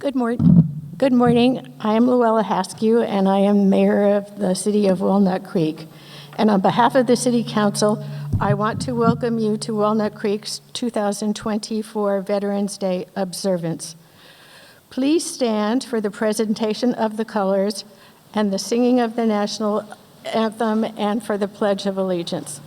Good morning. I am Luella Haskew, and I am mayor of the City of Walnut Creek. And on behalf of the City Council, I want to welcome you to Walnut Creek's 2024 Veterans Day observance. Please stand for the presentation of the colors and the singing of the national anthem and for the Pledge of Allegiance.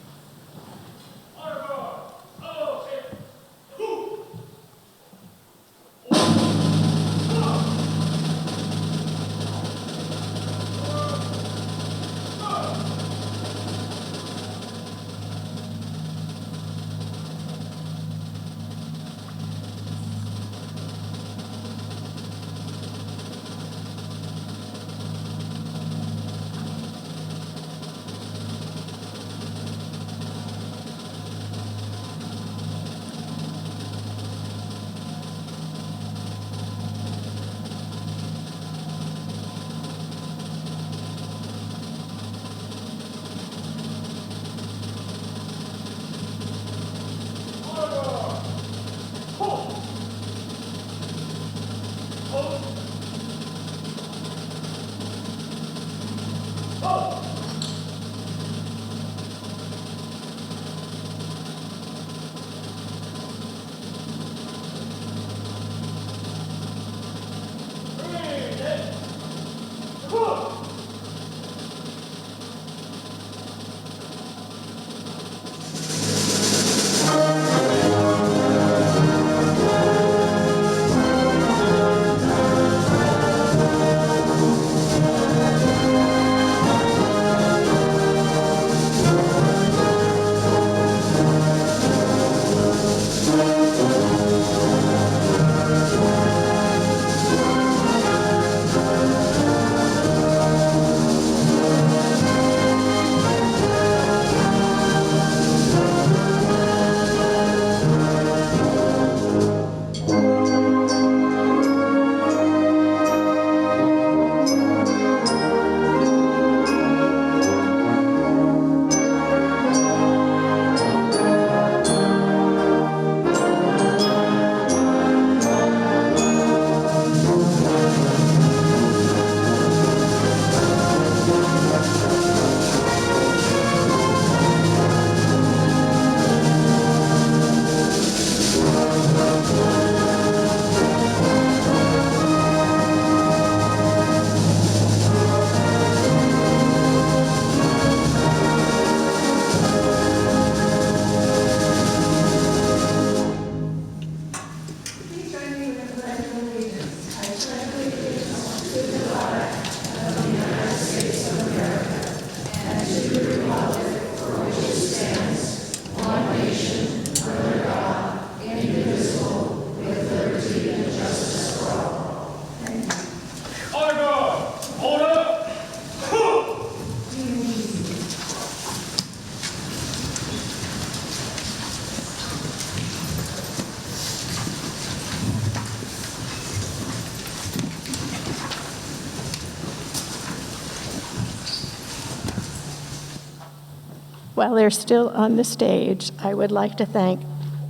While they're still on the stage, I would like to thank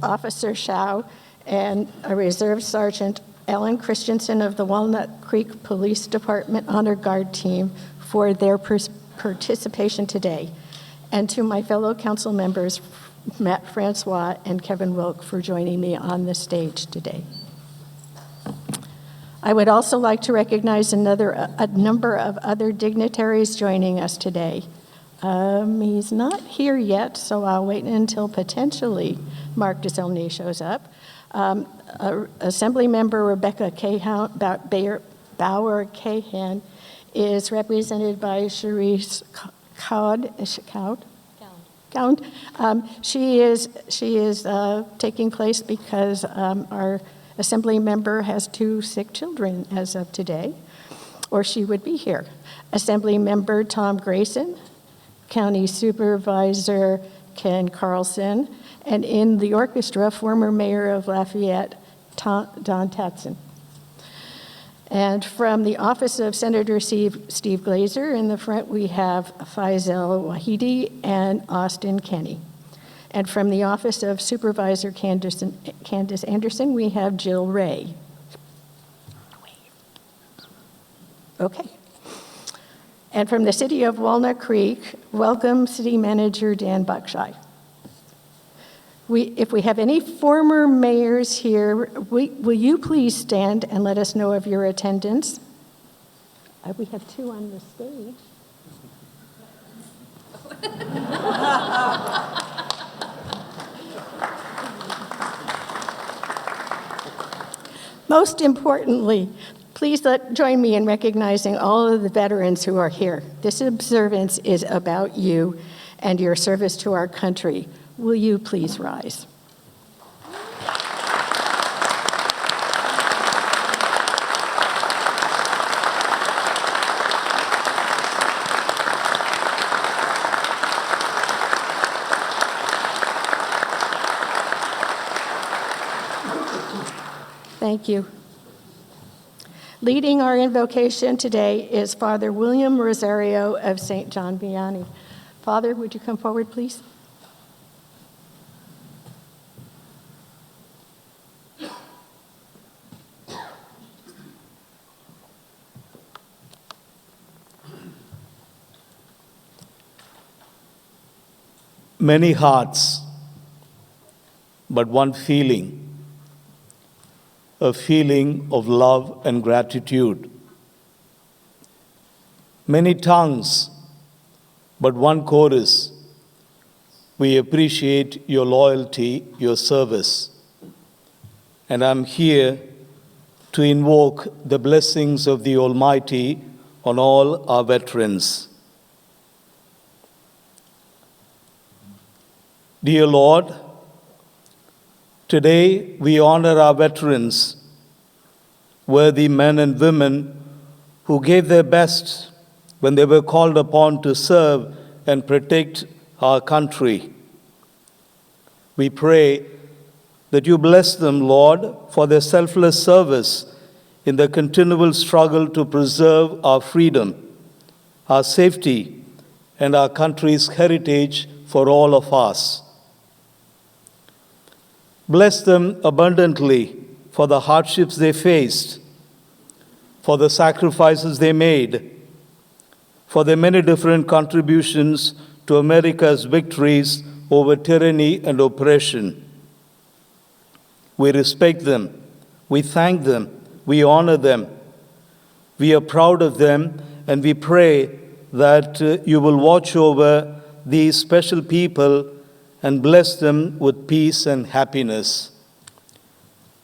Officer Shao and a Reserve Sergeant Ellen Christensen of the Walnut Creek Police Department Honor Guard team for their participation today, and to my fellow council members, Matt Francois and Kevin Wilk, for joining me on the stage today. I would also like to recognize a number of other dignitaries joining us today. He's not here yet, so I'll wait until potentially Mark DeSelny shows up. Assemblymember Rebecca Bauer-Cahan is represented by Cherise Cound. She is taking place because our assembly member has 2 sick children as of today, or she would be here. Assembly member Tom Grayson, County Supervisor Ken Carlson, and in the orchestra, former Mayor of Lafayette, Don Tatson. And from the office of Senator Steve Glazer, in the front we have Faisal Wahidi and Austin Kenny. And from the office of Supervisor Candace Anderson, we have Jill Ray. Way Okay. And from the City of Walnut Creek, welcome City Manager Dan Buckshire. If we have any former mayors here, will you please stand and let us know of your attendance? We have two on the stage. Most importantly, please join me in recognizing all of the veterans who are here. This observance is about you and your service to our country. Will you please rise? Thank you. Leading our invocation today is Father William Rosario of St. John Vianney. Father, would you come forward, please? Many hearts, but one feeling. A feeling of love and gratitude. Many tongues, but one chorus. We appreciate your loyalty, your service. And I'm here to invoke the blessings of the Almighty on all our veterans. Dear Lord, today we honor our veterans, worthy men and women who gave their best when they were called upon to serve and protect our country. We pray that you bless them, Lord, for their selfless service in the continual struggle to preserve our freedom, our safety, and our country's heritage for all of us. Bless them abundantly for the hardships they faced, for the sacrifices they made, for their many different contributions to America's victories over tyranny and oppression. We respect them, we thank them, we honor them, we are proud of them, and we pray that you will watch over these special people and bless them with peace and happiness.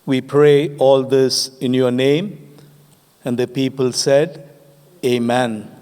We pray all this in your name, and the people said, Amen.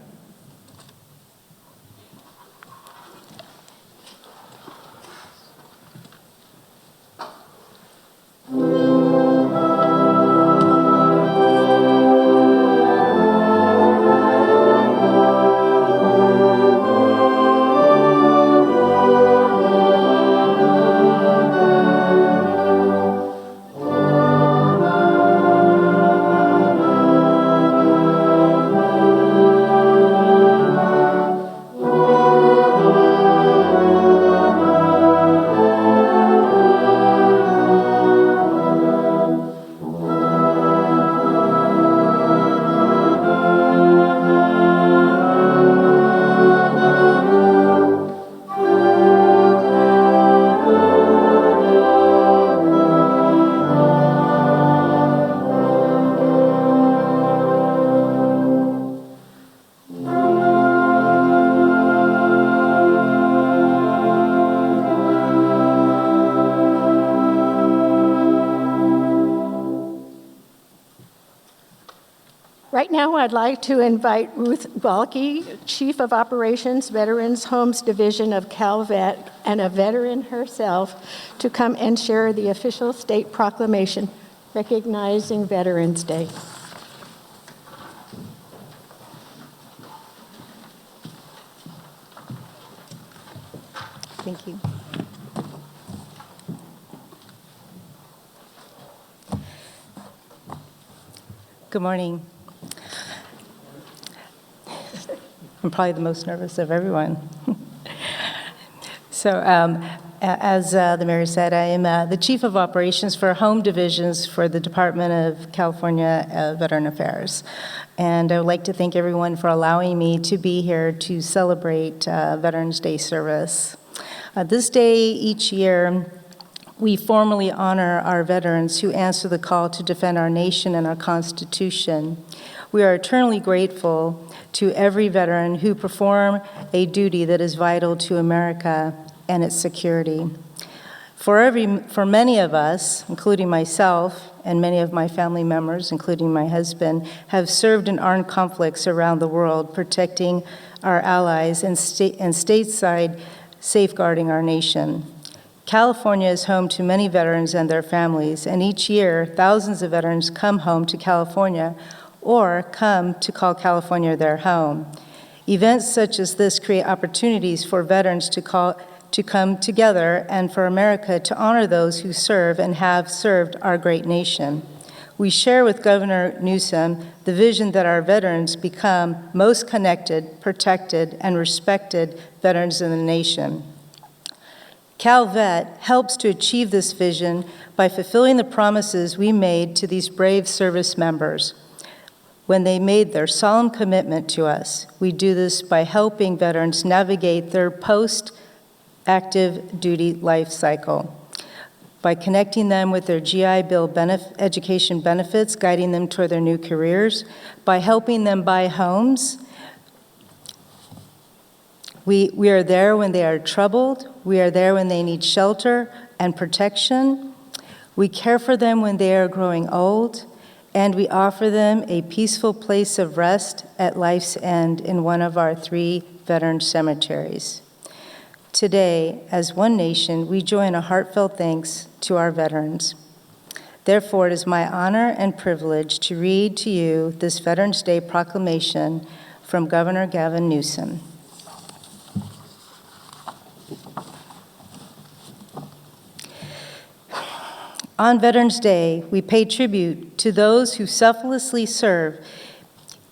Right now, I'd like to invite Ruth Balke, Chief of Operations, Veterans Homes Division of CalVet, and a veteran herself, to come and share the official state proclamation recognizing Veterans Day. Thank you. Good morning. I'm probably the most nervous of everyone. So As the mayor said, I am the Chief of Operations for Home Divisions for the Department of California Veteran Affairs. And I would like to thank everyone for allowing me to be here to celebrate Veterans Day service. This day each year, we formally honor our veterans who answer the call to defend our nation and our Constitution. We are eternally grateful to every veteran who perform a duty that is vital to America and its security. For many of us, including myself and many of my family members, including my husband, have served in armed conflicts around the world, protecting our allies and stateside safeguarding our nation. California is home to many veterans and their families, and each year, thousands of veterans come home to California or come to call California their home. Events such as this create opportunities for veterans to come together and for America to honor those who serve and have served our great nation. We share with Governor Newsom the vision that our veterans become most connected, protected, and respected veterans in the nation. CalVet helps to achieve this vision by fulfilling the promises we made to these brave service members when they made their solemn commitment to us. We do this by helping veterans navigate their post-active duty life cycle, by connecting them with their GI Bill education benefits, guiding them toward their new careers, by helping them buy homes. We are there when they are troubled. We are there when they need shelter and protection. We care for them when they are growing old, and we offer them a peaceful place of rest at life's end in one of our 3 veteran cemeteries. Today, as one nation, we join a heartfelt thanks to our veterans. Therefore, it is my honor and privilege to read to you this Veterans Day proclamation from Governor Gavin Newsom. On Veterans Day, we pay tribute to those who selflessly serve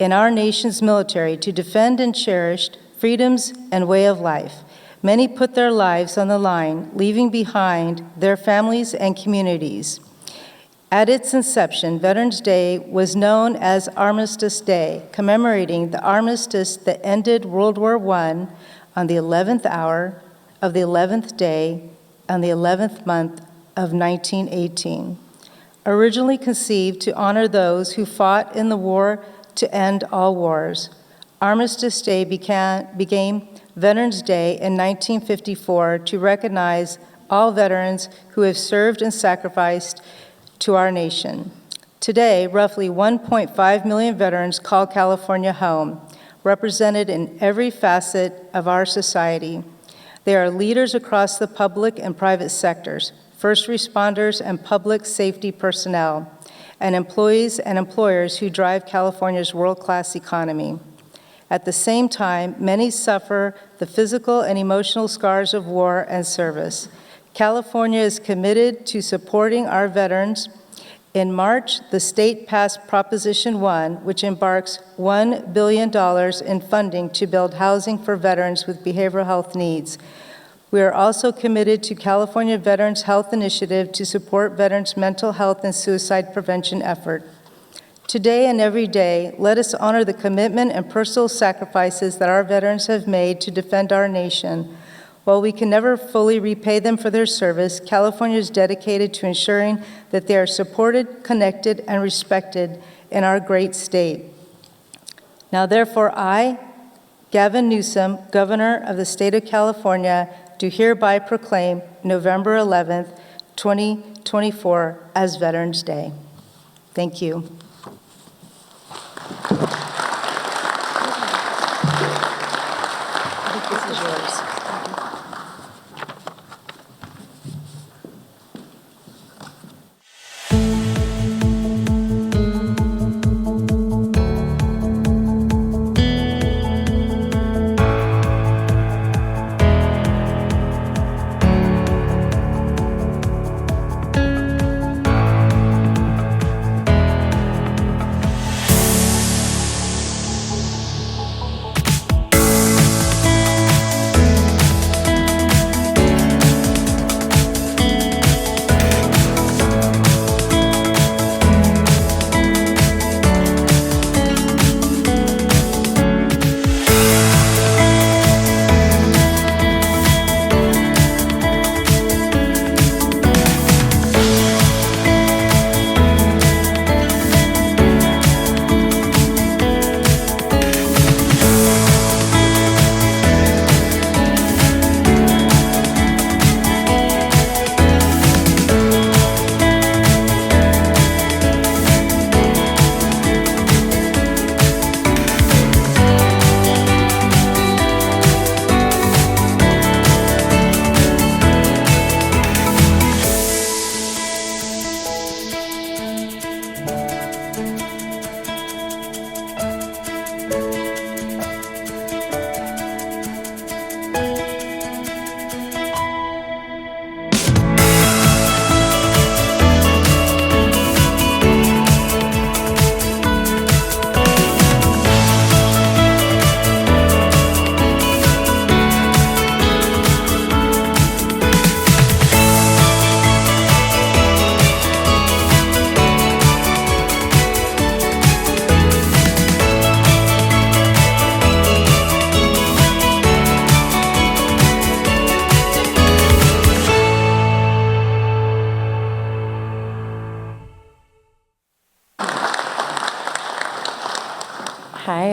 in our nation's military to defend and cherish freedoms and way of life. Many put their lives on the line, leaving behind their families and communities. At its inception, Veterans Day was known as Armistice Day, commemorating the armistice that ended World War I on the 11th hour of the 11th day on the 11th month of 1918. Originally conceived to honor those who fought in the war to end all wars, Armistice Day became Veterans Day in 1954 to recognize all veterans who have served and sacrificed to our nation. Today, roughly 1.5 million veterans call California home, represented in every facet of our society. They are leaders across the public and private sectors, first responders and public safety personnel, and employees and employers who drive California's world-class economy. At the same time, many suffer the physical and emotional scars of war and service. California is committed to supporting our veterans. In March, the state passed Proposition 1, which embarks $1 billion in funding to build housing for veterans with behavioral health needs. We are also committed to California Veterans Health Initiative to support veterans' mental health and suicide prevention effort. Today and every day, let us honor the commitment and personal sacrifices that our veterans have made to defend our nation. While we can never fully repay them for their service, California is dedicated to ensuring that they are supported, connected, and respected in our great state. Now, therefore, I, Gavin Newsom, Governor of the State of California, do hereby proclaim November 11th, 2024 as Veterans Day. Thank you. I think this is yours.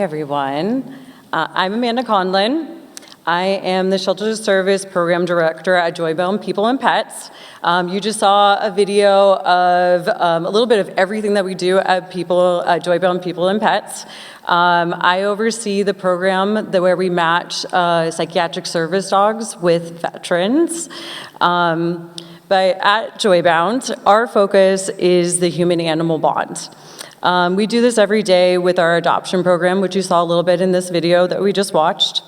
everyone. I'm Amanda Conlon. I am the Shelter to Service Program Director at Joybound People and Pets. You just saw a video of a little bit of everything that we do at Joybound People and Pets. I oversee the program where we match psychiatric service dogs with veterans. But at Joybound, our focus is the human-animal bond. We do this every day with our adoption program, which you saw a little bit in this video that we just watched,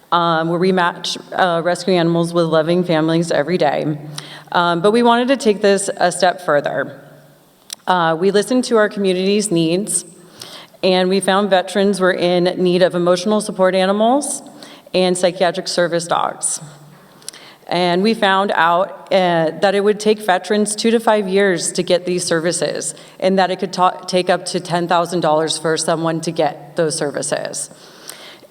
where we match rescue animals with loving families every day. But we wanted to take this a step further. We listened to our community's needs, and we found veterans were in need of emotional support animals and psychiatric service dogs. And we found out that it would take veterans 2 to 5 years to get these services, and that it could take up to $10,000 for someone to get those services.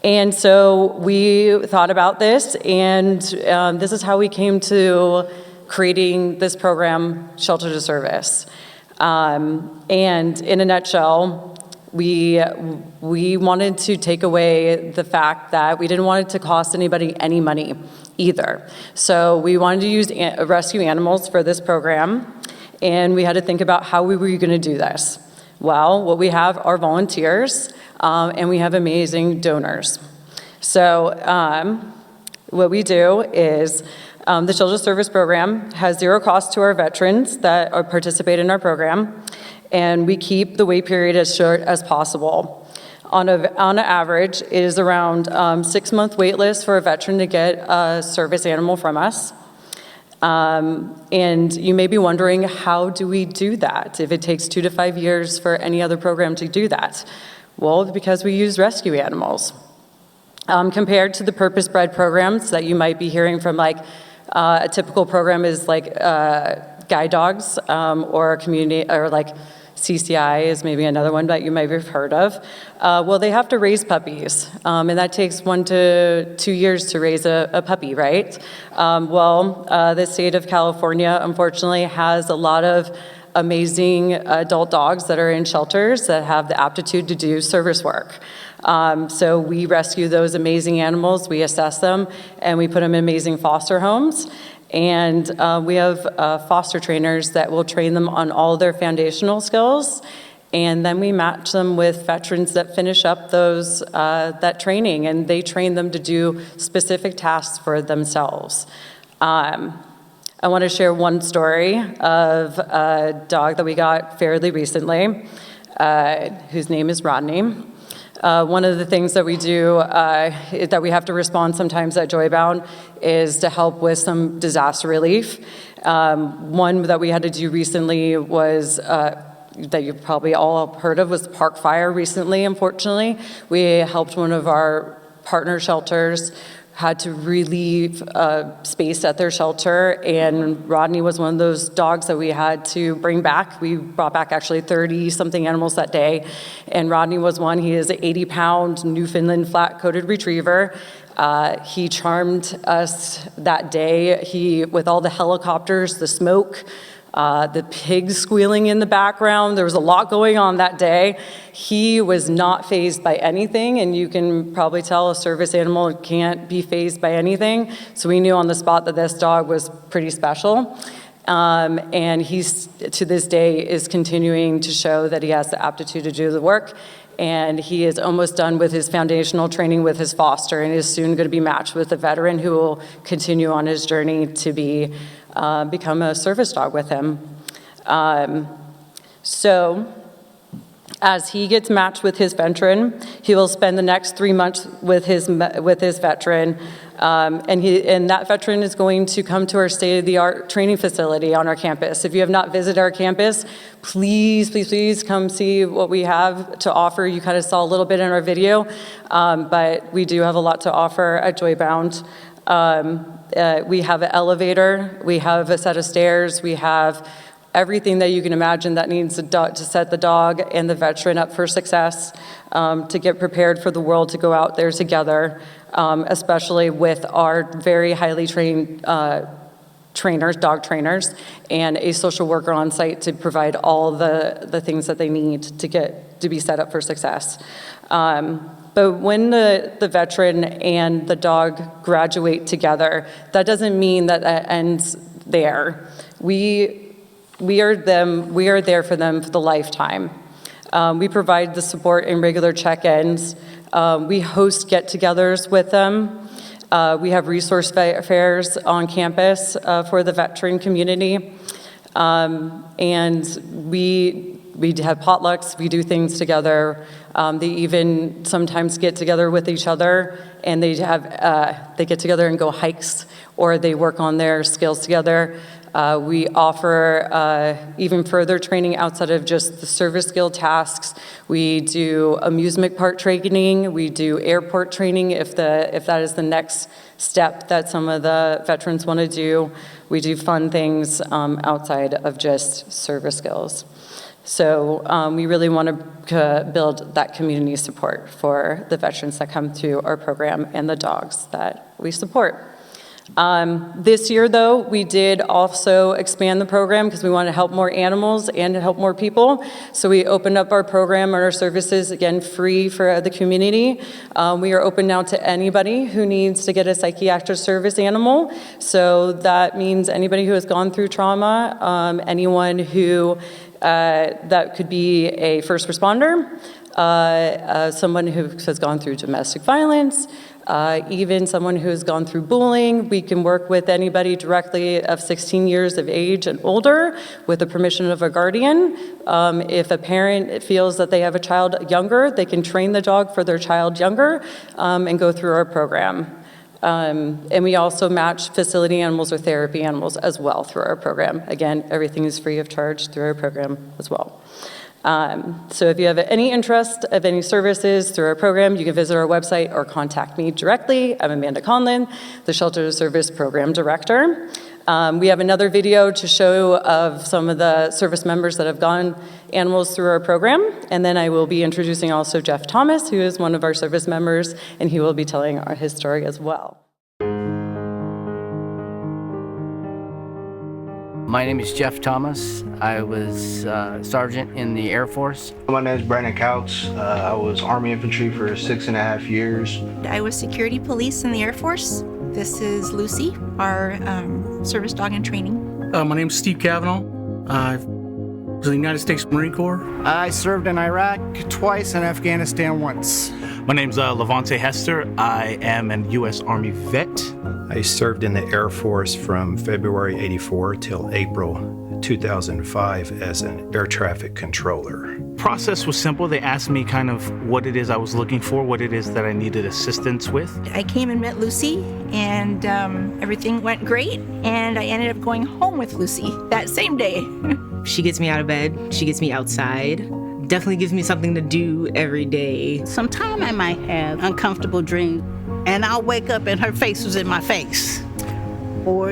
And so we thought about this, and this is how we came to creating this program, Shelter to Service. And in a nutshell, we wanted to take away the fact that we didn't want it to cost anybody any money either. So we wanted to use rescue animals for this program, and we had to think about how we were going to do this. Well, what we have are volunteers, and we have amazing donors. So what we do is the Shelter Service Program has zero cost to our veterans that participate in our program, and we keep the wait period as short as possible. On an average, it is around 6-month wait list for a veteran to get a service animal from us. And you may be wondering, how do we do that if it takes 2 to 5 years for any other program to do that? Well, because we use rescue animals. Compared to the purpose-bred programs that you might be hearing from, like a typical program is like guide dogs or community, or like CCI is maybe another one that you might have heard of. Well, they have to raise puppies, and that takes 1 to 2 years to raise a puppy, right? The state of California, unfortunately, has a lot of amazing adult dogs that are in shelters that have the aptitude to do service work. So we rescue those amazing animals, we assess them, and we put them in amazing foster homes. And we have foster trainers that will train them on all their foundational skills, and then we match them with veterans that finish up that training, and they train them to do specific tasks for themselves. I want to share one story of a dog that we got fairly recently, whose name is Rodney. One of the things that we do, that we have to respond sometimes at Joybound, is to help with some disaster relief. One that we had to do recently was, that you probably all heard of, was the park fire recently, unfortunately. We helped one of our partner shelters, had to relieve space at their shelter, and Rodney was one of those dogs that we had to bring back. We brought back actually 30-something animals that day, and Rodney was one. He is an 80-pound Newfoundland flat-coated retriever. He charmed us that day. With all the helicopters, the smoke, the pigs squealing in the background, there was a lot going on that day. He was not fazed by anything, and you can probably tell a service animal can't be fazed by anything. So we knew on the spot that this dog was pretty special. And he's, to this day, is continuing to show that he has the aptitude to do the work. And he is almost done with his foundational training with his foster, and is soon going to be matched with a veteran who will continue on his journey to become a service dog with him. So as he gets matched with his veteran, he will spend the next 3 months with his veteran, and that veteran is going to come to our state-of-the-art training facility on our campus. If you have not visited our campus, please, please, please come see what we have to offer. You kind of saw a little bit in our video, but we do have a lot to offer at Joybound. We have an elevator, we have a set of stairs, we have everything that you can imagine that needs to set the dog and the veteran up for success, to get prepared for the world to go out there together, especially with our very highly trained trainers, dog trainers, and a social worker on site to provide all the things that they need to be set up for success. But when the veteran and the dog graduate together, that doesn't mean that that ends there. We are there for them for the lifetime. We provide the support in regular check-ins. We host get-togethers with them. We have resource fairs on campus for the veteran community. And we have potlucks, we do things together. They even sometimes get together with each other, and they get together and go hikes, or they work on their skills together. We offer even further training outside of just the service skill tasks. We do amusement park training. We do airport training if that is the next step that some of the veterans want to do. We do fun things outside of just service skills. So we really want to build that community support for the veterans that come through our program and the dogs that we support. This year, though, we did also expand the program because we want to help more animals and to help more people. So we opened up our program and our services, again, free for the community. We are open now to anybody who needs to get a psychiatric service animal. So that means anybody who has gone through trauma, anyone who that could be a first responder, someone who has gone through domestic violence, even someone who has gone through bullying. We can work with anybody directly of 16 years of age and older with the permission of a guardian. If a parent feels that they have a child younger, they can train the dog for their child younger and go through our program. And we also match facility animals or therapy animals as well through our program. Again, everything is free of charge through our program as well. So if you have any interest of any services through our program, you can visit our website or contact me directly. I'm Amanda Conlon, the Shelter Service Program Director. We have another video to show of some of the service members that have gone animals through our program. And then I will be introducing also Jeff Thomas, who is one of our service members, and he will be telling his story as well. My name is Jeff Thomas. I was sergeant in the Air Force. My name is Brandon Couch. I was Army Infantry for 6.5 years. I was security police in the Air Force. This is Lucy, our service dog in training. My name is Steve Cavanaugh. I was in the United States Marine Corps. I served in Iraq twice and Afghanistan once. My name's Levante Hester. I am an U.S. Army vet. I served in the Air Force from February '84 till April 2005 as an air traffic controller. Process was simple. They asked me kind of what it is I was looking for, what it is that I needed assistance with. I came and met Lucy, and everything went great, and I ended up going home with Lucy that same day. She gets me out of bed. She gets me outside. Definitely gives me something to do every day. Sometimes I might have uncomfortable dreams, and I'll wake up and her face was in my face. Or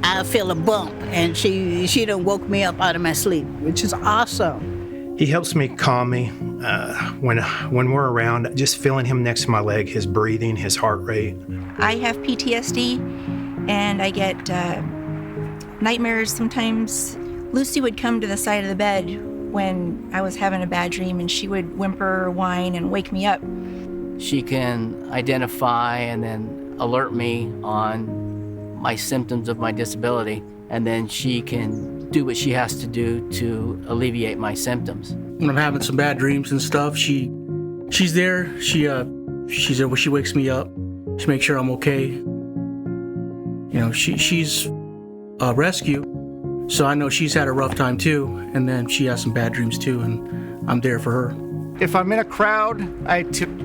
I'll feel a bump, and she done woke me up out of my sleep, which is awesome. He helps me calm me when we're around, just feeling him next to my leg, his breathing, his heart rate. I have PTSD, and I get nightmares sometimes. Lucy would come to the side of the bed when I was having a bad dream, and she would whimper or whine and wake me up. She can identify and then alert me on my symptoms of my disability, and then she can do what she has to do to alleviate my symptoms. When I'm having some bad dreams and stuff, she's there. She's there when she wakes me up. She makes sure I'm okay. You know, she's a rescue, so I know she's had a rough time too, and then she has some bad dreams too, and I'm there for her. If I'm in a crowd,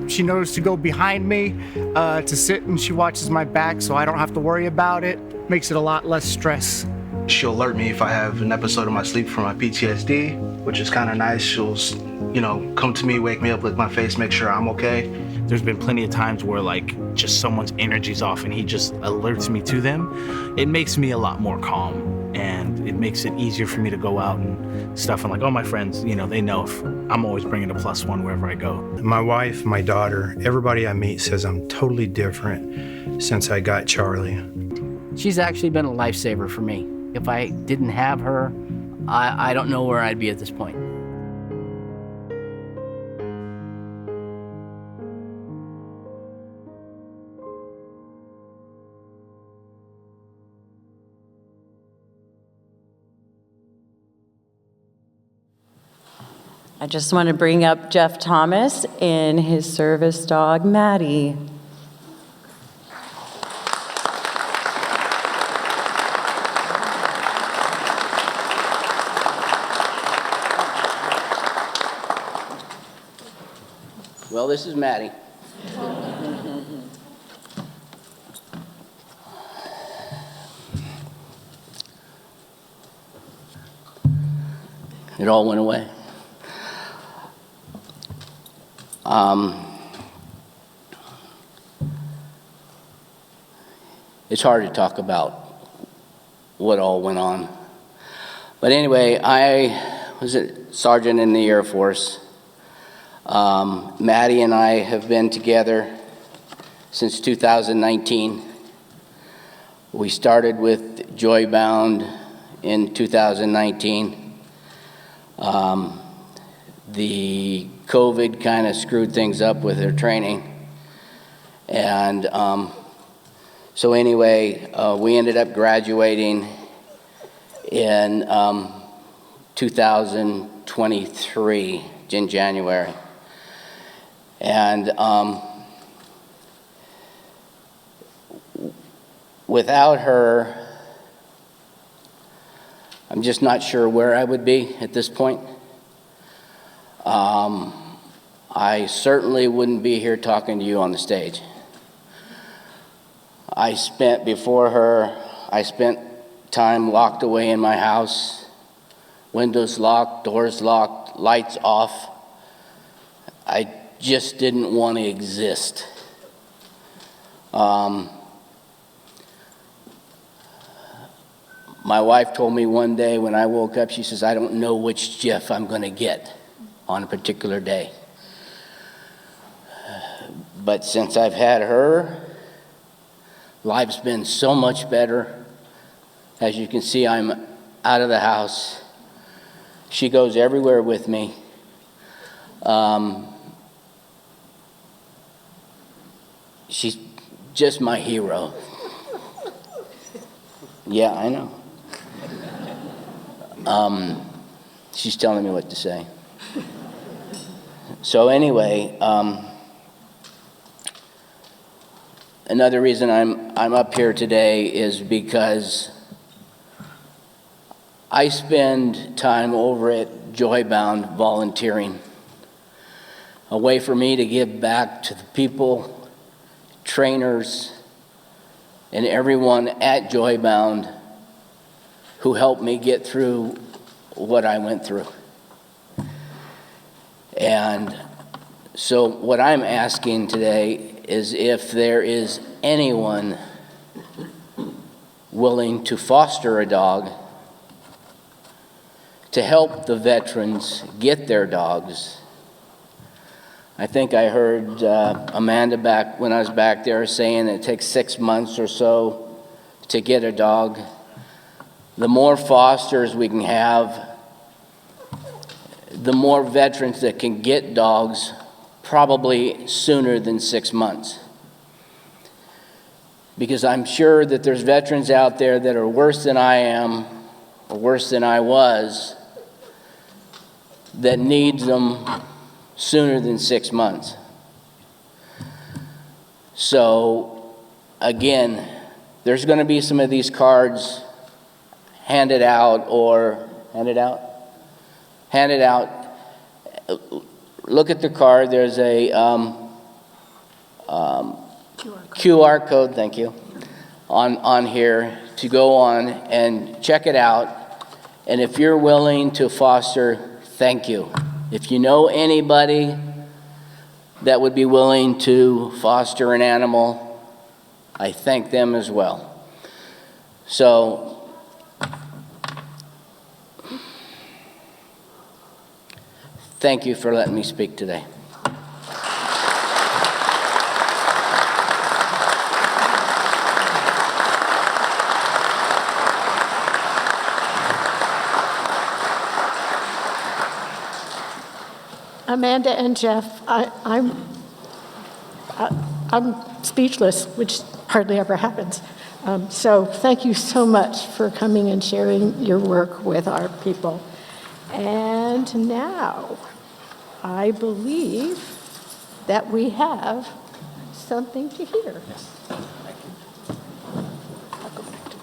she knows to go behind me to sit, and she watches my back so I don't have to worry about it. Makes it a lot less stress. She'll alert me if I have an episode of my sleep from my PTSD, which is kind of nice. She'll, come to me, wake me up, lick my face, make sure I'm okay. There's been plenty of times where just someone's energy's off and he just alerts me to them. It makes me a lot more calm, and it makes it easier for me to go out and stuff. And my friends, they know if I'm always bringing a +1 wherever I go. My wife, my daughter, everybody I meet says I'm totally different since I got Charlie. She's actually been a lifesaver for me. If I didn't have her, I don't know where I'd be at this point. I just want to bring up Jeff Thomas and his service dog, Maddie. Well, this is Maddie. It all went away. It's hard to talk about what all went on. But anyway, I was a sergeant in the Air Force. Maddie and I have been together since 2019. We started with Joybound in 2019. The COVID kind of screwed things up with their training. And so anyway, we ended up graduating in 2023 in January. And without her, I'm just not sure where I would be at this point. I certainly wouldn't be here talking to you on the stage. Before her, I spent time locked away in my house, windows locked, doors locked, lights off. I just didn't want to exist. My wife told me one day when I woke up, she says, I don't know which Jeff I'm going to get on a particular day. But since I've had her, life's been so much better. As you can see, I'm out of the house. She goes everywhere with me. She's just my hero. Yeah, I know. She's telling me what to say. So anyway, another reason I'm up here today is because I spend time over at Joybound volunteering, a way for me to give back to the people, trainers, and everyone at Joybound who helped me get through what I went through. And so what I'm asking today is if there is anyone willing to foster a dog to help the veterans get their dogs. I think I heard Amanda back when I was back there saying it takes 6 months or so to get a dog. The more fosters we can have, the more veterans that can get dogs, probably sooner than 6 months. Because I'm sure that there's veterans out there that are worse than I am, or worse than I was, that needs them sooner than 6 months. So, again, there's going to be some of these cards handed out. Look at the card. There's a QR code, thank you, on here to go on and check it out. And if you're willing to foster, thank you. If you know anybody that would be willing to foster an animal, I thank them as well. So, thank you for letting me speak today. Amanda and Jeff, I'm speechless, which hardly ever happens. So thank you so much for coming and sharing your work with our people. And now, I believe that we have something to hear. I'll go back to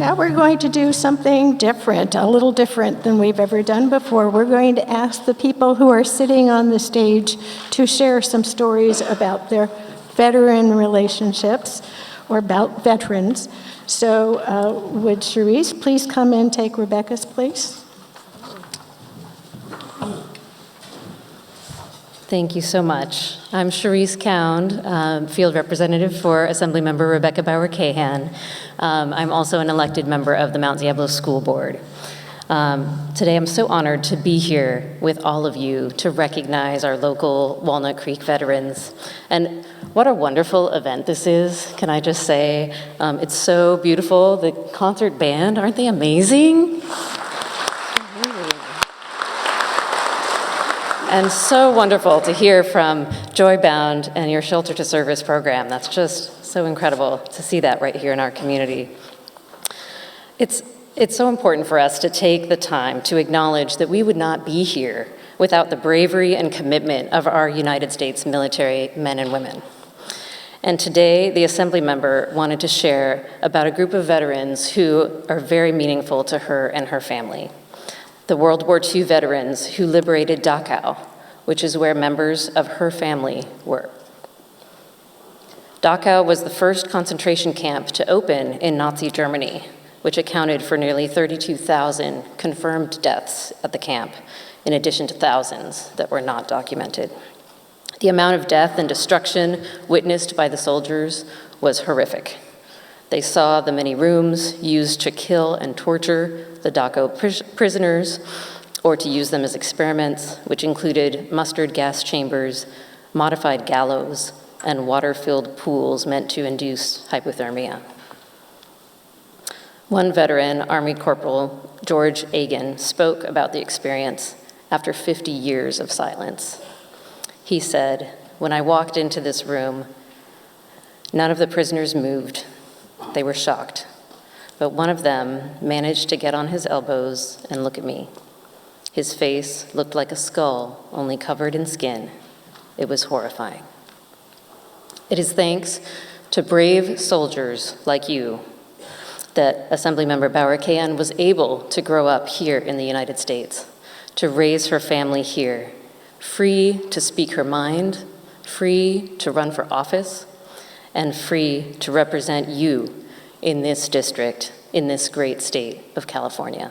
Now we're going to do something different, a little different than we've ever done before. We're going to ask the people who are sitting on the stage to share some stories about their veteran relationships or about veterans. So would Cherise please come and take Rebecca's place? Thank you so much. I'm Cherise Cound, field representative for Assemblymember Rebecca Bauer-Cahan. I'm also an elected member of the Mount Diablo School Board. Today I'm so honored to be here with all of you to recognize our local Walnut Creek veterans. And what a wonderful event this is, can I just say. It's so beautiful. The concert band, aren't they amazing? And so wonderful to hear from Joybound and your Shelter to Service program. That's just so incredible to see that right here in our community. It's so important for us to take the time to acknowledge that we would not be here without the bravery and commitment of our United States military men and women. And today, the Assembly member wanted to share about a group of veterans who are very meaningful to her and her family. The World War II veterans who liberated Dachau, which is where members of her family were. Dachau was the first concentration camp to open in Nazi Germany, which accounted for nearly 32,000 confirmed deaths at the camp, in addition to thousands that were not documented. The amount of death and destruction witnessed by the soldiers was horrific. They saw the many rooms used to kill and torture the Dachau prisoners, or to use them as experiments, which included mustard gas chambers, modified gallows, and water-filled pools meant to induce hypothermia. One veteran, Army Corporal George Agan, spoke about the experience after 50 years of silence. He said, "When I walked into this room, none of the prisoners moved. They were shocked, but one of them managed to get on his elbows and look at me. His face looked like a skull, only covered in skin. It was horrifying." It is thanks to brave soldiers like you that Assemblymember Bauer-Cahan was able to grow up here in the United States, to raise her family here, free to speak her mind, free to run for office, and free to represent you in this district, in this great state of California.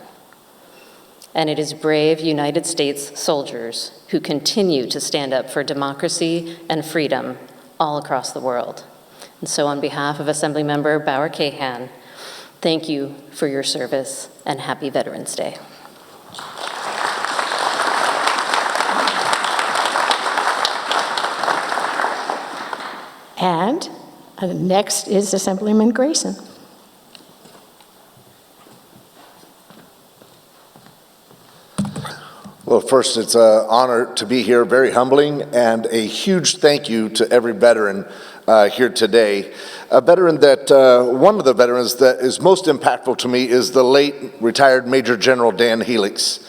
And it is brave United States soldiers who continue to stand up for democracy and freedom all across the world. And so on behalf of Assemblymember Bauer-Cahan, thank you for your service and happy Veterans Day. And next is Assemblyman Grayson. Well, first, it's an honor to be here, very humbling, and a huge thank you to every veteran here today. A veteran that, one of the veterans that is most impactful to me is the late retired Major General Dan Helix.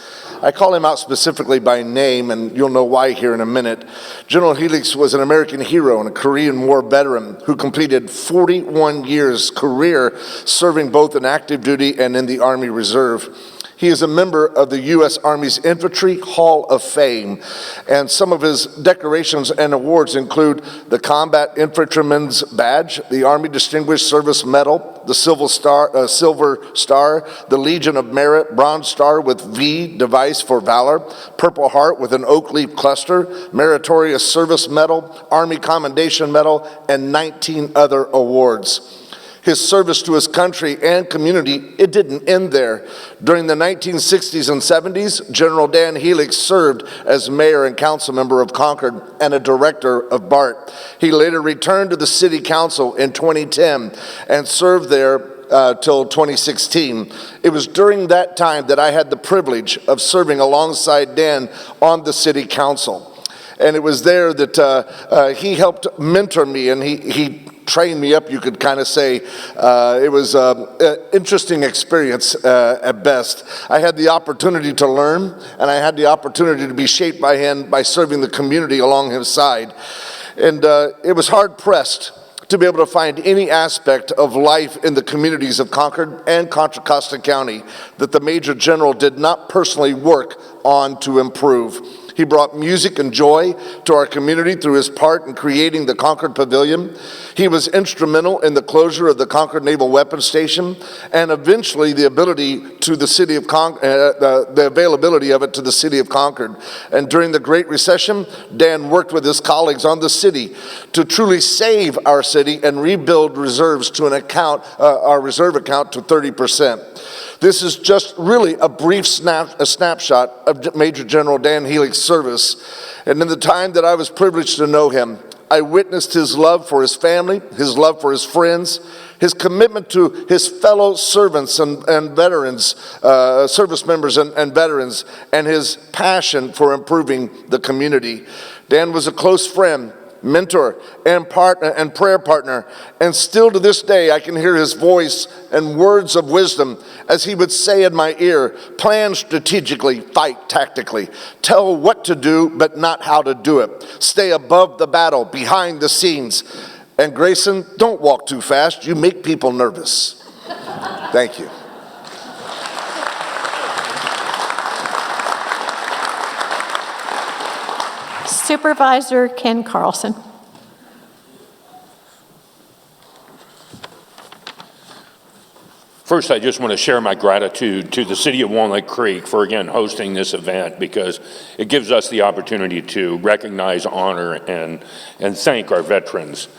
I call him out specifically by name, and you'll know why here in a minute. General Helix was an American hero and a Korean War veteran who completed 41 years career serving both in active duty and in the Army Reserve. He is a member of the U.S. Army's Infantry Hall of Fame, and some of his decorations and awards include the Combat Infantryman's Badge, the Army Distinguished Service Medal, the Silver Star, the Legion of Merit, Bronze Star with V device for valor, Purple Heart with an oak leaf cluster, Meritorious Service Medal, Army Commendation Medal, and 19 other awards. His service to his country and community, it didn't end there. During the 1960s and 70s, General Dan Helix served as mayor and council member of Concord and a director of BART. He later returned to the city council in 2010 and served there till 2016. It was during that time that I had the privilege of serving alongside Dan on the city council. And it was there that he helped mentor me, and he trained me up, you could kind of say. It was an interesting experience at best. I had the opportunity to learn, and I had the opportunity to be shaped by him by serving the community along his side. And it was hard-pressed to be able to find any aspect of life in the communities of Concord and Contra Costa County that the Major General did not personally work on to improve. He brought music and joy to our community through his part in creating the Concord Pavilion. He was instrumental in the closure of the Concord Naval Weapons Station and eventually the ability to the city of the availability of it to the city of Concord. And during the Great Recession, Dan worked with his colleagues on the city to truly save our city and rebuild reserves to our reserve account to 30%. This is just really a brief snapshot of Major General Dan Healy's service. And in the time that I was privileged to know him, I witnessed his love for his family, his love for his friends, his commitment to his fellow servants and veterans, service members and veterans, and his passion for improving the community. Dan was a close friend, mentor, and partner and prayer partner, and still to this day I can hear his voice and words of wisdom as he would say in my ear, plan strategically, fight tactically, tell what to do but not how to do it, stay above the battle, behind the scenes, and Grayson, don't walk too fast, you make people nervous. Thank you. Supervisor Ken Carlson. First, I just want to share my gratitude to the City of Walnut Creek for, again, hosting this event because it gives us the opportunity to recognize, honor, and thank our veterans.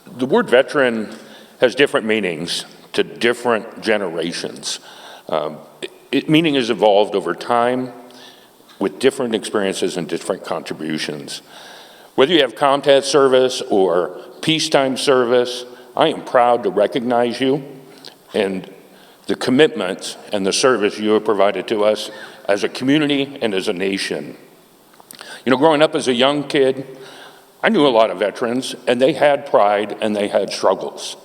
The word veteran has different meanings to different generations. Meaning has evolved over time with different experiences and different contributions. Whether you have combat service or peacetime service, I am proud to recognize you and the commitment and the service you have provided to us as a community and as a nation. You know, growing up as a young kid, I knew a lot of veterans, and they had pride and they had struggles.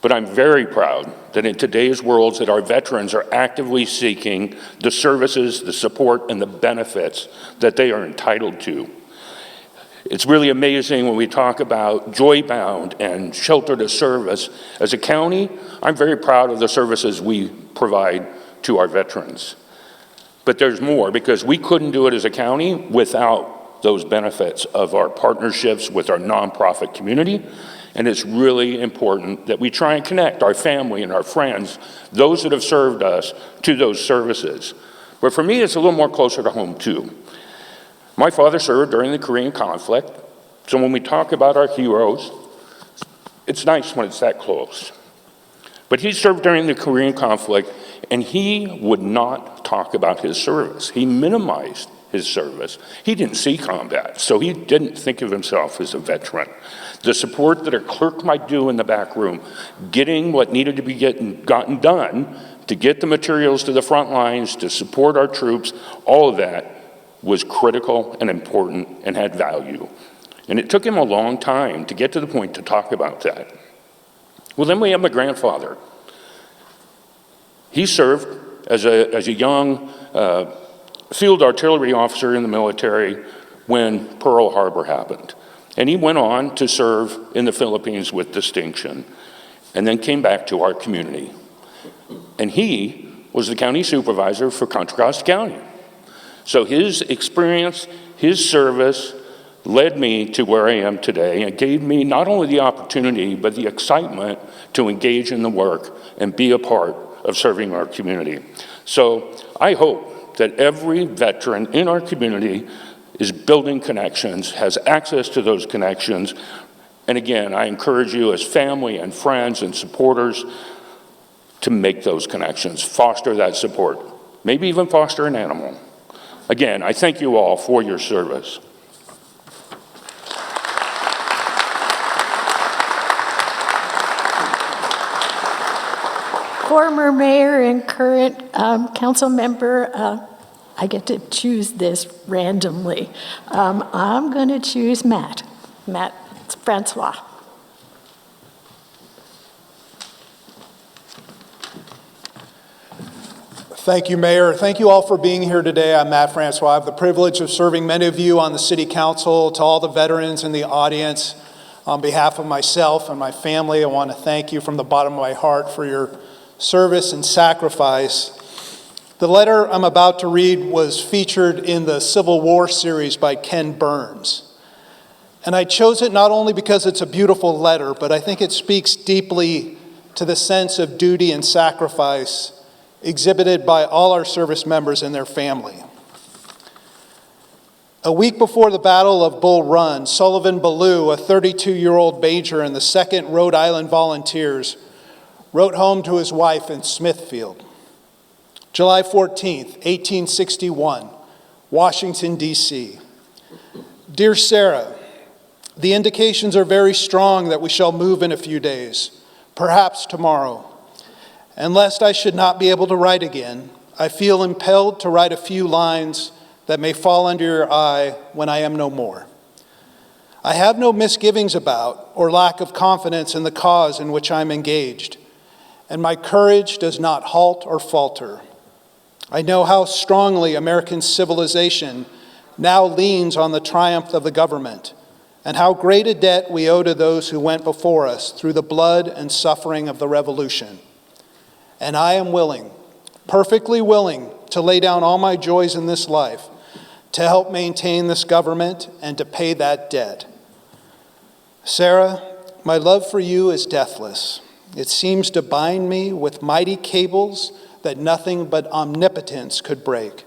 But I'm very proud that in today's world that our veterans are actively seeking the services, the support, and the benefits that they are entitled to. It's really amazing when we talk about Joybound and Shelter to Service. As a county, I'm very proud of the services we provide to our veterans. But there's more, because we couldn't do it as a county without those benefits of our partnerships with our nonprofit community. And it's really important that we try and connect our family and our friends, those that have served us, to those services. But for me, it's a little more closer to home too. My father served during the Korean conflict, so when we talk about our heroes, it's nice when it's that close. But he served during the Korean conflict, and he would not talk about his service. He minimized his service. He didn't see combat, so he didn't think of himself as a veteran. The support that a clerk might do in the back room, getting what needed to be gotten done to get the materials to the front lines, to support our troops, all of that was critical and important and had value. And it took him a long time to get to the point to talk about that. Well, then we have my grandfather. He served as a young field artillery officer in the military when Pearl Harbor happened. And he went on to serve in the Philippines with distinction and then came back to our community. And he was the county supervisor for Contra Costa County. So his experience, his service led me to where I am today and gave me not only the opportunity, but the excitement to engage in the work and be a part of serving our community. So I hope that every veteran in our community is building connections, has access to those connections. And again, I encourage you as family and friends and supporters to make those connections, foster that support, maybe even foster an animal. Again, I thank you all for your service. Former mayor and current council member, I get to choose this randomly. I'm going to choose Matt Francois. Thank you, Mayor. Thank you all for being here today. I'm Matt Francois. I have the privilege of serving many of you on the City Council. To all the veterans in the audience, On behalf of myself and my family, I want to thank you from the bottom of my heart for your service and sacrifice. The letter I'm about to read was featured in the Civil War series by Ken Burns. And I chose it not only because it's a beautiful letter, but I think it speaks deeply to the sense of duty and sacrifice exhibited by all our service members and their family. A week before the Battle of Bull Run, Sullivan Ballou, a 32-year-old major in the 2nd Rhode Island Volunteers, wrote home to his wife in Smithfield. July 14th, 1861, Washington, D.C. Dear Sarah, the indications are very strong that we shall move in a few days, perhaps tomorrow. And lest I should not be able to write again, I feel impelled to write a few lines that may fall under your eye when I am no more. I have no misgivings about or lack of confidence in the cause in which I am engaged, and my courage does not halt or falter. I know how strongly American civilization now leans on the triumph of the government, and how great a debt we owe to those who went before us through the blood and suffering of the Revolution. And I am willing, perfectly willing, to lay down all my joys in this life to help maintain this government and to pay that debt. Sarah, my love for you is deathless. It seems to bind me with mighty cables that nothing but omnipotence could break.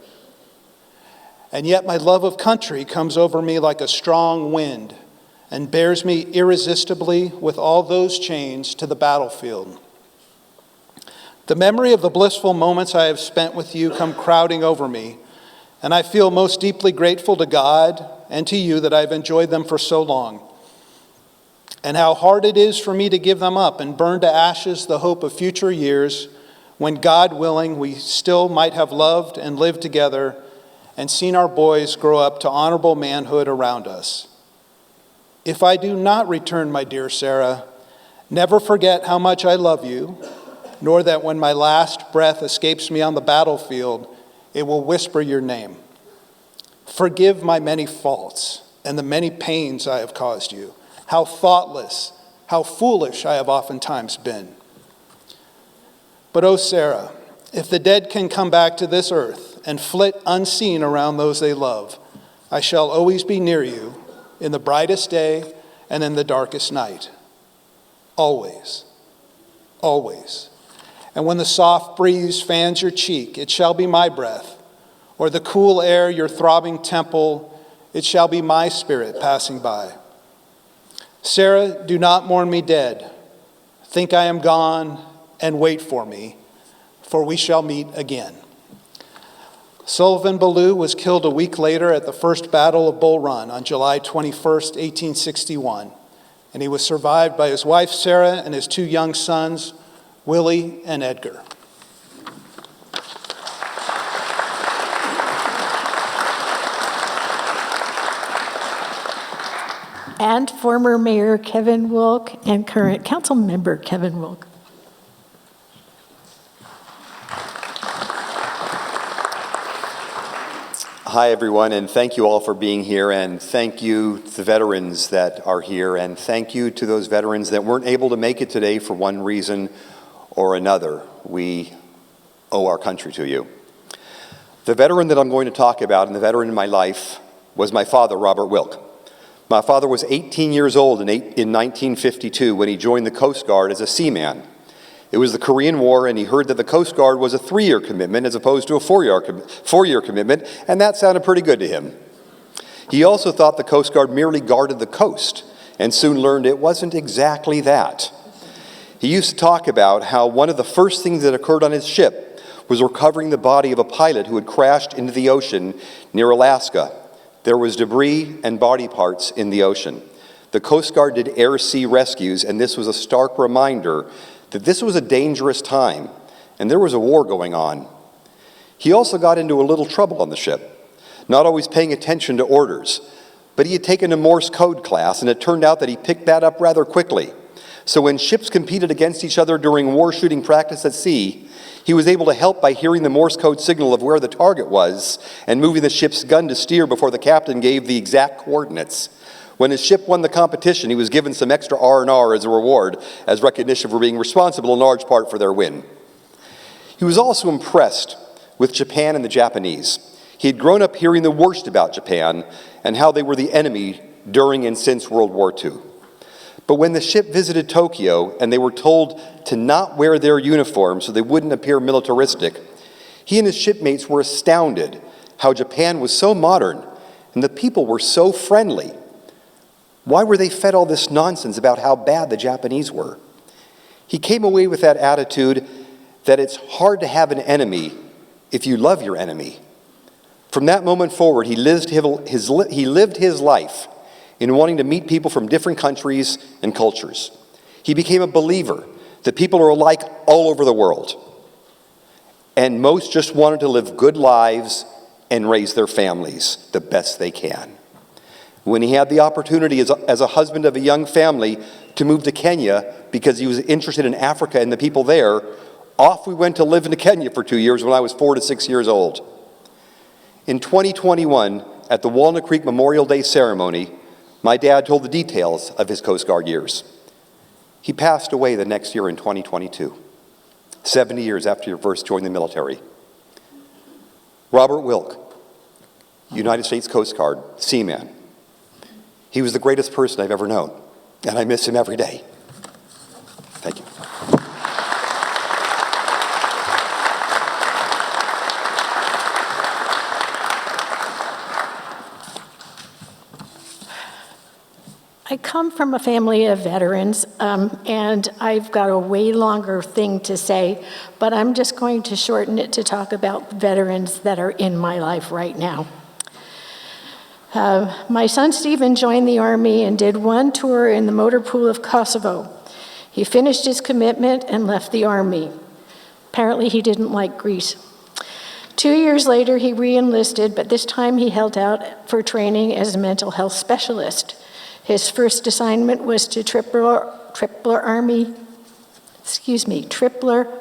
And yet my love of country comes over me like a strong wind and bears me irresistibly with all those chains to the battlefield. The memory of the blissful moments I have spent with you come crowding over me, and I feel most deeply grateful to God and to you that I've enjoyed them for so long, and how hard it is for me to give them up and burn to ashes the hope of future years when, God willing, we still might have loved and lived together and seen our boys grow up to honorable manhood around us. If I do not return, my dear Sarah, never forget how much I love you, nor that when my last breath escapes me on the battlefield, it will whisper your name. Forgive my many faults and the many pains I have caused you. How thoughtless, how foolish I have oftentimes been. But oh, Sarah, if the dead can come back to this earth and flit unseen around those they love, I shall always be near you in the brightest day and in the darkest night. Always, always. And when the soft breeze fans your cheek, it shall be my breath, or the cool air your throbbing temple, it shall be my spirit passing by. Sarah, do not mourn me dead. Think I am gone and wait for me, for we shall meet again. Sullivan Ballou was killed a week later at the First Battle of Bull Run on July 21st, 1861, and he was survived by his wife Sarah and his 2 young sons, Willie and Edgar. And former Mayor Kevin Wilk and current council member Kevin Wilk. Hi, everyone, and thank you all for being here, and thank you to the veterans that are here, and thank you to those veterans that weren't able to make it today for one reason or another. We owe our country to you. The veteran that I'm going to talk about, and the veteran in my life, was my father, Robert Wilk. My father was 18 years old in 1952 when he joined the Coast Guard as a seaman. It was the Korean War, and he heard that the Coast Guard was a 3-year commitment as opposed to a 4-year commitment, and that sounded pretty good to him. He also thought the Coast Guard merely guarded the coast, and soon learned it wasn't exactly that. He used to talk about how one of the first things that occurred on his ship was recovering the body of a pilot who had crashed into the ocean near Alaska. There was debris and body parts in the ocean. The Coast Guard did air-sea rescues, and this was a stark reminder that this was a dangerous time, and there was a war going on. He also got into a little trouble on the ship, not always paying attention to orders, but he had taken a Morse code class, and it turned out that he picked that up rather quickly. So when ships competed against each other during war shooting practice at sea, he was able to help by hearing the Morse code signal of where the target was and moving the ship's gun to steer before the captain gave the exact coordinates. When his ship won the competition, he was given some extra R&R as a reward, as recognition for being responsible in large part for their win. He was also impressed with Japan and the Japanese. He had grown up hearing the worst about Japan and how they were the enemy during and since World War II. But when the ship visited Tokyo and they were told to not wear their uniforms so they wouldn't appear militaristic, he and his shipmates were astounded how Japan was so modern and the people were so friendly. Why were they fed all this nonsense about how bad the Japanese were? He came away with that attitude that it's hard to have an enemy if you love your enemy. From that moment forward, he lived his life in wanting to meet people from different countries and cultures. He became a believer that people are alike all over the world. And most just wanted to live good lives and raise their families the best they can. When he had the opportunity as a husband of a young family to move to Kenya because he was interested in Africa and the people there, off we went to live in Kenya for 2 years when I was 4 to 6 years old. In 2021, at the Walnut Creek Memorial Day ceremony, my dad told the details of his Coast Guard years. He passed away the next year in 2022, 70 years after he first joined the military. Robert Wilk, United States Coast Guard, seaman. He was the greatest person I've ever known, and I miss him every day. Thank you. I come from a family of veterans, and I've got a way longer thing to say, but I'm just going to shorten it to talk about veterans that are in my life right now. My son Stephen joined the Army and did one tour in the motor pool of Kosovo. He finished his commitment and left the Army. Apparently he didn't like Greece. 2 years later, he re-enlisted, but this time he held out for training as a mental health specialist. His first assignment was to Tripler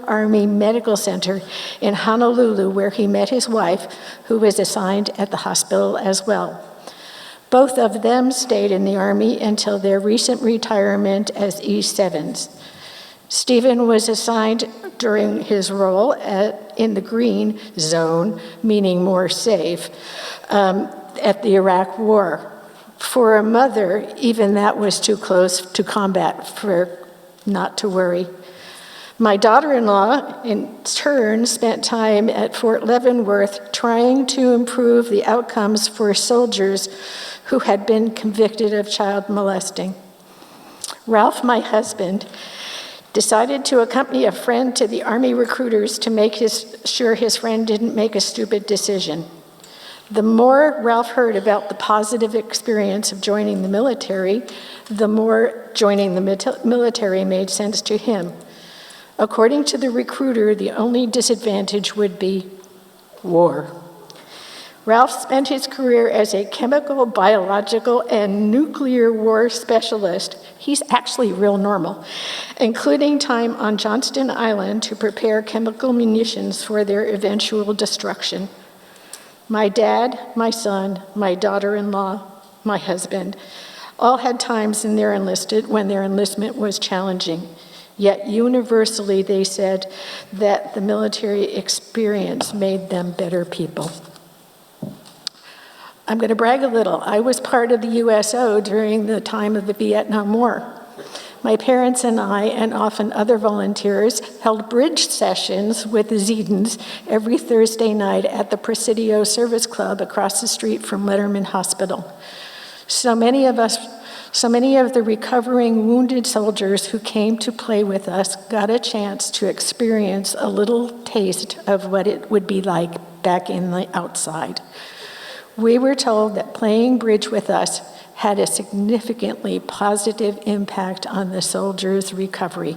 Army Medical Center in Honolulu, where he met his wife, who was assigned at the hospital as well. Both of them stayed in the Army until their recent retirement as E7s. Stephen was assigned during his role in the green zone, meaning more safe, at the Iraq War. For a mother, even that was too close to combat for not to worry. My daughter-in-law, in turn, spent time at Fort Leavenworth trying to improve the outcomes for soldiers who had been convicted of child molesting. Ralph, my husband, decided to accompany a friend to the Army recruiters to make sure his friend didn't make a stupid decision. The more Ralph heard about the positive experience of joining the military, the more joining the military made sense to him. According to the recruiter, the only disadvantage would be war. Ralph spent his career as a chemical, biological, and nuclear war specialist. He's actually real normal, including time on Johnston Island to prepare chemical munitions for their eventual destruction. My dad, my son, my daughter-in-law, my husband, all had times when their enlistment was challenging. Yet universally they said that the military experience made them better people. I'm going to brag a little. I was part of the USO during the time of the Vietnam War. My parents and I, and often other volunteers, held bridge sessions with the Zedans every Thursday night at the Presidio Service Club across the street from Letterman Hospital. So many of the recovering wounded soldiers who came to play with us got a chance to experience a little taste of what it would be like back in the outside. We were told that playing bridge with us had a significantly positive impact on the soldiers' recovery.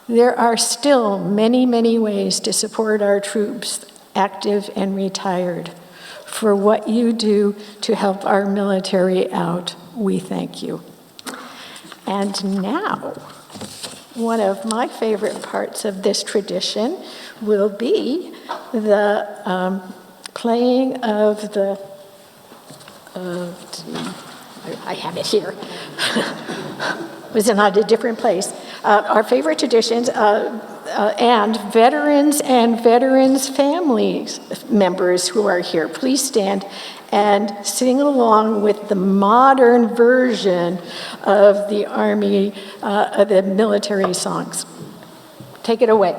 There are still many, many ways to support our troops, active and retired. For what you do to help our military out, we thank you. And now, one of my favorite parts of this tradition will be the playing of the, I have it here. Was it not a different place? Our favorite traditions and veterans families members who are here, please stand and sing along with the modern version of the Army, of the military songs. Take it away.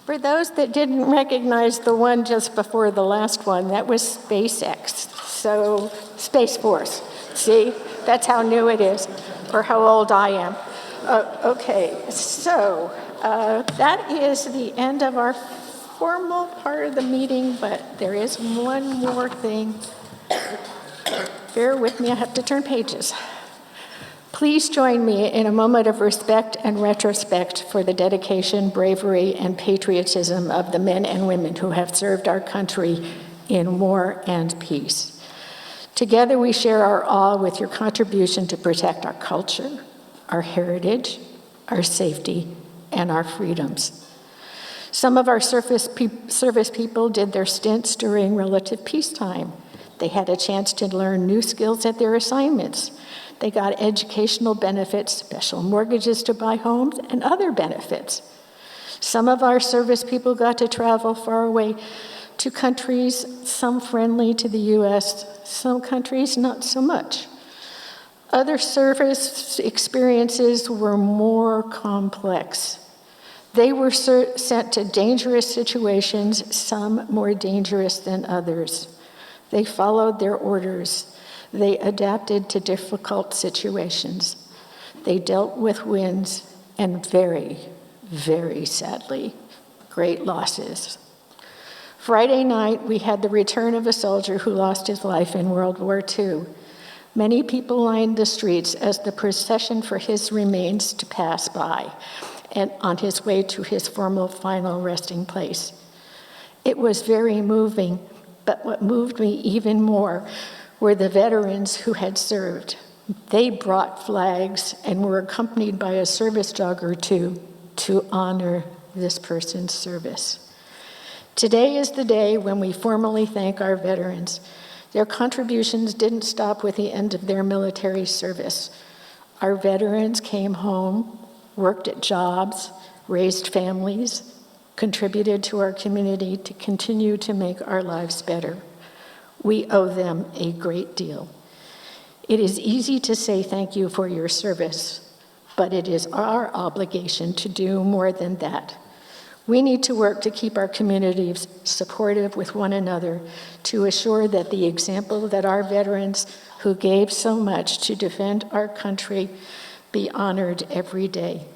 For those that didn't recognize the one just before the last one, that was SpaceX, so Space Force. See, that's how new it is, or how old I am. Okay, so that is the end of our formal part of the meeting, but there is one more thing. Bear with me, I have to turn pages. Please join me in a moment of respect and retrospect for the dedication, bravery, and patriotism of the men and women who have served our country in war and peace. Together we share our awe with your contribution to protect our culture, our heritage, our safety, and our freedoms. Some of our service people did their stints during relative peacetime. They had a chance to learn new skills at their assignments. They got educational benefits, special mortgages to buy homes, and other benefits. Some of our service people got to travel far away to countries, some friendly to the U.S., some countries not so much. Other service experiences were more complex. They were sent to dangerous situations, some more dangerous than others. They followed their orders. They adapted to difficult situations. They dealt with wins and very, very sadly, great losses. Friday night, we had the return of a soldier who lost his life in World War II. Many people lined the streets as the procession for his remains to pass by and on his way to his final resting place. It was very moving, but what moved me even more were the veterans who had served. They brought flags and were accompanied by a service dog or two to honor this person's service. Today is the day when we formally thank our veterans. Their contributions didn't stop with the end of their military service. Our veterans came home, worked at jobs, raised families, contributed to our community to continue to make our lives better. We owe them a great deal. It is easy to say thank you for your service, but it is our obligation to do more than that. We need to work to keep our communities supportive with one another, to assure that the example that our veterans who gave so much to defend our country be honored every day.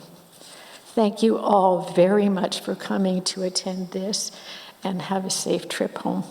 Thank you all very much for coming to attend this, and have a safe trip home.